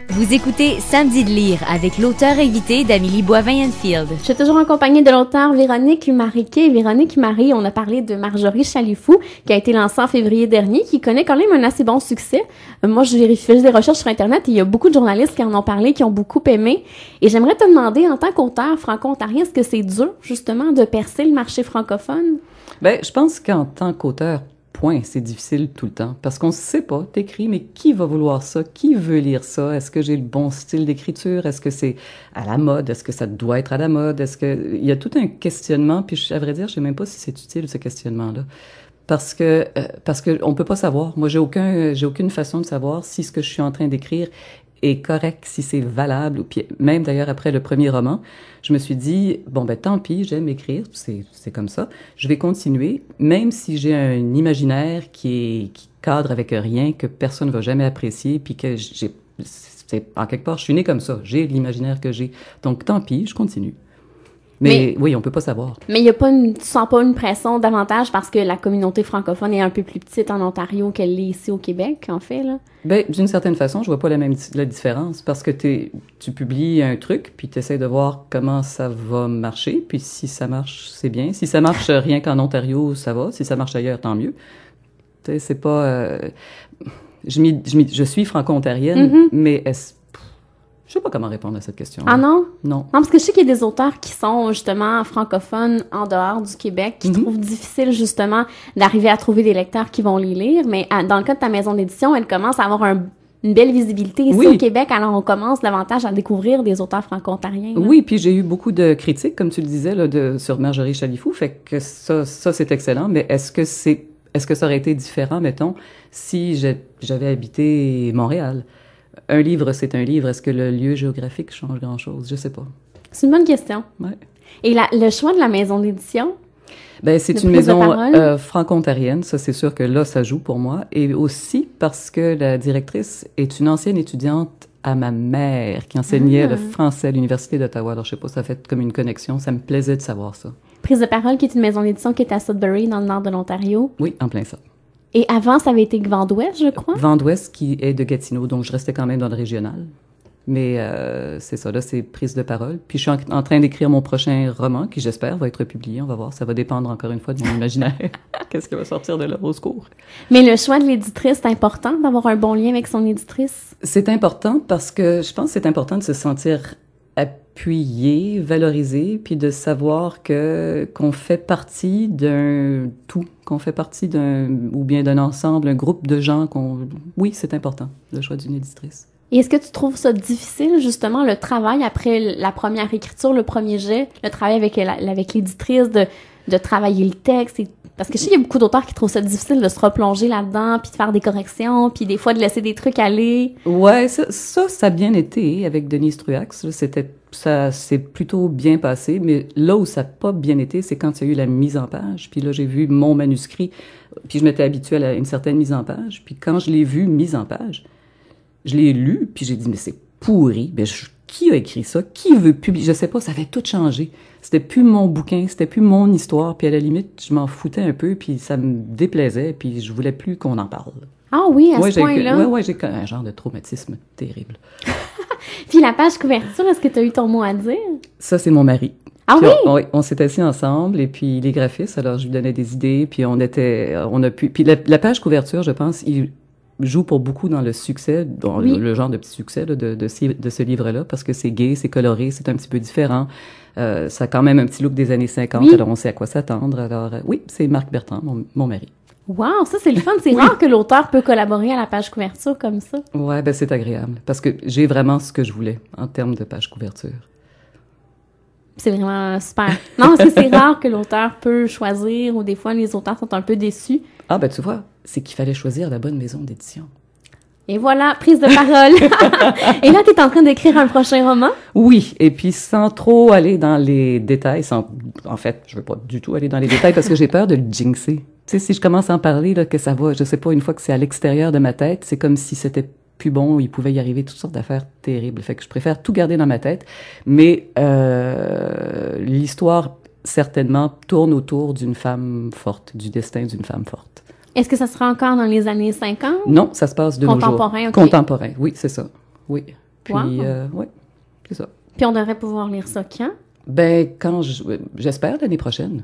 Vous écoutez Samedi de lire avec l'auteur invité d'Amélie Boivin-Enfield. Je suis toujours en compagnie de l'auteur Véronique Mariquet. Véronique Marie, on a parlé de Marjorie Chalifou, qui a été lancée en février dernier, qui connaît quand même un assez bon succès. Moi, j'ai fait des recherches sur Internet et il y a beaucoup de journalistes qui en ont parlé, qui ont beaucoup aimé. Et j'aimerais te demander, en tant qu'auteur franco-ontarien, est-ce que c'est dur, justement, de percer le marché francophone? Ben, je pense qu'en tant qu'auteur, point, c'est difficile tout le temps. Parce qu'on ne sait pas, t'écris, mais qui va vouloir ça? Qui veut lire ça? Est-ce que j'ai le bon style d'écriture? Est-ce que c'est à la mode? Est-ce que ça doit être à la mode? Est-ce que... Il y a tout un questionnement, puis à vrai dire, je sais même pas si c'est utile, ce questionnement-là. Parce que on peut pas savoir. Moi, j'ai aucune façon de savoir si ce que je suis en train d'écrire est correct, si c'est valable. Puis même d'ailleurs, après le premier roman, je me suis dit, bon, ben tant pis, j'aime écrire, c'est comme ça. Je vais continuer, même si j'ai un imaginaire qui cadre avec rien, que personne ne va jamais apprécier, puis que en quelque part, je suis née comme ça. J'ai l'imaginaire que j'ai. Donc, tant pis, je continue. Mais oui, on peut pas savoir. Mais tu sens pas une pression davantage parce que la communauté francophone est un peu plus petite en Ontario qu'elle l'est ici au Québec, en fait, là? Ben, d'une certaine façon, je vois pas la différence parce que tu publies un truc puis tu essaies de voir comment ça va marcher, puis si ça marche, c'est bien. Si ça marche rien qu'en Ontario, ça va. Si ça marche ailleurs, tant mieux. Tu sais, c'est pas... je suis franco-ontarienne, mais je sais pas comment répondre à cette question. Ah non? Non. Non, parce que je sais qu'il y a des auteurs qui sont justement francophones en dehors du Québec, qui trouvent difficile justement d'arriver à trouver des lecteurs qui vont les lire, mais dans le cas de ta maison d'édition, elle commence à avoir une belle visibilité ici au Québec, alors on commence davantage à découvrir des auteurs franco-ontariens. Là. Oui, puis j'ai eu beaucoup de critiques, comme tu le disais, là, sur Marjorie Chalifou, fait que ça c'est excellent, mais est-ce que ça aurait été différent, mettons, si j'avais habité Montréal? Un livre, c'est un livre. Est-ce que le lieu géographique change grand-chose? Je sais pas. C'est une bonne question. Ouais. Et le choix de la maison d'édition? Ben, c'est une maison franco-ontarienne. Ça, c'est sûr que là, ça joue pour moi. Et aussi parce que la directrice est une ancienne étudiante à ma mère qui enseignait le français à l'Université d'Ottawa. Alors, je sais pas, ça fait comme une connexion. Ça me plaisait de savoir ça. Prise de parole, qui est une maison d'édition qui est à Sudbury, dans le nord de l'Ontario. Oui, en plein ça. Et avant, ça avait été Vent d'Ouest, je crois? Vent d'Ouest, qui est de Gatineau, donc je restais quand même dans le régional. Mais c'est ça, là, c'est prise de parole. Puis je suis en train d'écrire mon prochain roman, qui j'espère va être publié, on va voir. Ça va dépendre encore une fois de mon imaginaire. Qu'est-ce qui va sortir de là, au secours? Mais le choix de l'éditrice, c'est important d'avoir un bon lien avec son éditrice? C'est important parce que je pense que c'est important de se sentir appuyé, valorisé, puis de savoir qu'on fait partie d'un tout, qu'on fait partie ou bien d'un ensemble, un groupe de gens oui, c'est important, le choix d'une éditrice. Et est-ce que tu trouves ça difficile, justement, le travail après la première écriture, le premier jet, le travail avec l'éditrice, de travailler le texte? Parce que je sais qu'il y a beaucoup d'auteurs qui trouvent ça difficile de se replonger là-dedans, puis de faire des corrections, puis des fois de laisser des trucs aller. Ouais, ça a bien été avec Denise Truax. Ça s'est plutôt bien passé, mais là où ça n'a pas bien été, c'est quand il y a eu la mise en page. Puis là, j'ai vu mon manuscrit, puis je m'étais habituée à une certaine mise en page. Puis quand je l'ai vu mise en page, je l'ai lu, puis j'ai dit, mais c'est pourri. Ben, qui a écrit ça? Qui veut publier? Je sais pas, ça avait tout changé. C'était plus mon bouquin, c'était plus mon histoire, puis à la limite, je m'en foutais un peu, puis ça me déplaisait, puis je voulais plus qu'on en parle. Ah oui, à ce point-là? Ouais, j'ai un genre de traumatisme terrible. Puis la page couverture, est-ce que tu as eu ton mot à dire? Ça, c'est mon mari. Ah puis oui? On s'est assis ensemble, et puis il est graphiste, alors je lui donnais des idées, puis puis la page couverture, je pense, il joue pour beaucoup dans le succès, dans le genre de petit succès là, de ce livre-là, parce que c'est gai, c'est coloré, c'est un petit peu différent. Ça a quand même un petit look des années 50, alors on sait à quoi s'attendre. Alors oui, c'est Marc Bertrand, mon mari. Wow, ça c'est le fun. C'est rare que l'auteur peut collaborer à la page couverture comme ça. Ouais, ben c'est agréable, parce que j'ai vraiment ce que je voulais en termes de page couverture. C'est vraiment super. Non, parce que c'est rare que l'auteur peut choisir, ou des fois les auteurs sont un peu déçus. Ah ben tu vois, c'est qu'il fallait choisir la bonne maison d'édition. Et voilà, prise de parole. Et là, tu es en train d'écrire un prochain roman? Oui, et puis sans trop aller dans les détails, en fait, je veux pas du tout aller dans les détails parce que j'ai peur de le jinxer. Tu sais, si je commence à en parler, là, que ça va, je sais pas, une fois que c'est à l'extérieur de ma tête, c'est comme si c'était plus bon, il pouvait y arriver toutes sortes d'affaires terribles. Fait que je préfère tout garder dans ma tête. Mais l'histoire, certainement, tourne autour d'une femme forte, du destin d'une femme forte. Est-ce que ça sera encore dans les années 50? Non, ça se passe de nos jours. Contemporain, OK. Contemporain, oui, c'est ça. oui. Puis, Wow. oui, c'est ça. Puis on devrait pouvoir lire ça quand? Ben, j'espère l'année prochaine.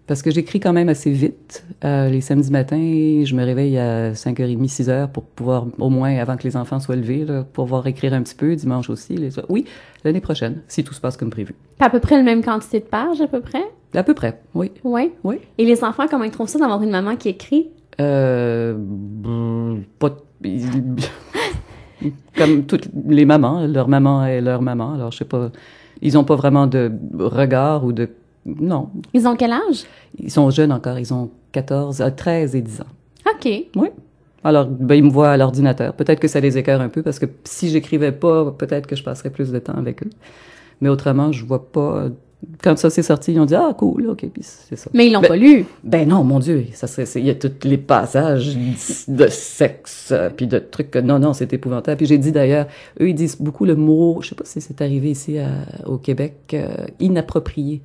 Parce que j'écris quand même assez vite. Les samedis matins, je me réveille à 5h30, 6h pour pouvoir, au moins avant que les enfants soient levés, là, pouvoir écrire un petit peu, dimanche aussi. Oui, l'année prochaine, si tout se passe comme prévu. Puis à peu près la même quantité de pages, à peu près? À peu près, oui. Oui. Oui. Et les enfants, comment ils trouvent ça d'avoir une maman qui écrit? Pas... Comme toutes les mamans, leur maman est leur maman. Alors, je sais pas, ils ont pas vraiment de regard ou de... Non. Ils ont quel âge? Ils sont jeunes encore, ils ont 13 et 10 ans. OK. Oui. Alors, ben, ils me voient à l'ordinateur. Peut-être que ça les écœure un peu, parce que si j'écrivais pas, peut-être que je passerais plus de temps avec eux. Mais autrement, je vois pas... Quand ça s'est sorti, ils ont dit « Ah, cool, OK, puis c'est ça. » Mais ils l'ont pas lu. Ben non, mon Dieu, il y a tous les passages de sexe, puis de trucs... Non, c'est épouvantable. Puis j'ai dit d'ailleurs, eux, ils disent beaucoup le mot, je sais pas si c'est arrivé ici au Québec, inapproprié.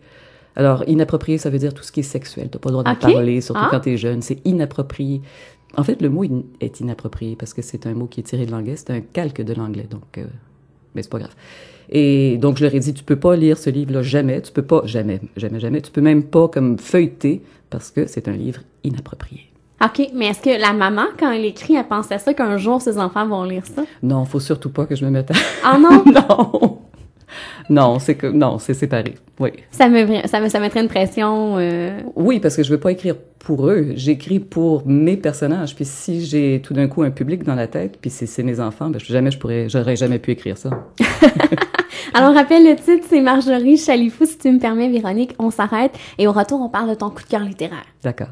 Alors, inapproprié, ça veut dire tout ce qui est sexuel. T'as pas le droit de parler, surtout quand t'es jeune. C'est inapproprié. En fait, le mot est inapproprié parce que c'est un mot qui est tiré de l'anglais. C'est un calque de l'anglais, donc... mais c'est pas grave. Et donc, je leur ai dit, tu peux pas lire ce livre-là jamais. Tu peux pas, jamais. Tu peux même pas comme feuilleter parce que c'est un livre inapproprié. OK, mais est-ce que la maman, quand elle écrit, elle pense à ça qu'un jour ses enfants vont lire ça? Non, faut surtout pas que je me mette à... Ah non? Non! Non, c'est séparé. Oui. Ça mettrait une pression... Oui, parce que je veux pas écrire pour eux. J'écris pour mes personnages. Puis si j'ai tout d'un coup un public dans la tête, puis c'est mes enfants, ben j'aurais jamais pu écrire ça. Alors, rappelle le titre, c'est Marjorie Chalifou. Si tu me permets, Véronique, on s'arrête. Et au retour, on parle de ton coup de cœur littéraire. D'accord.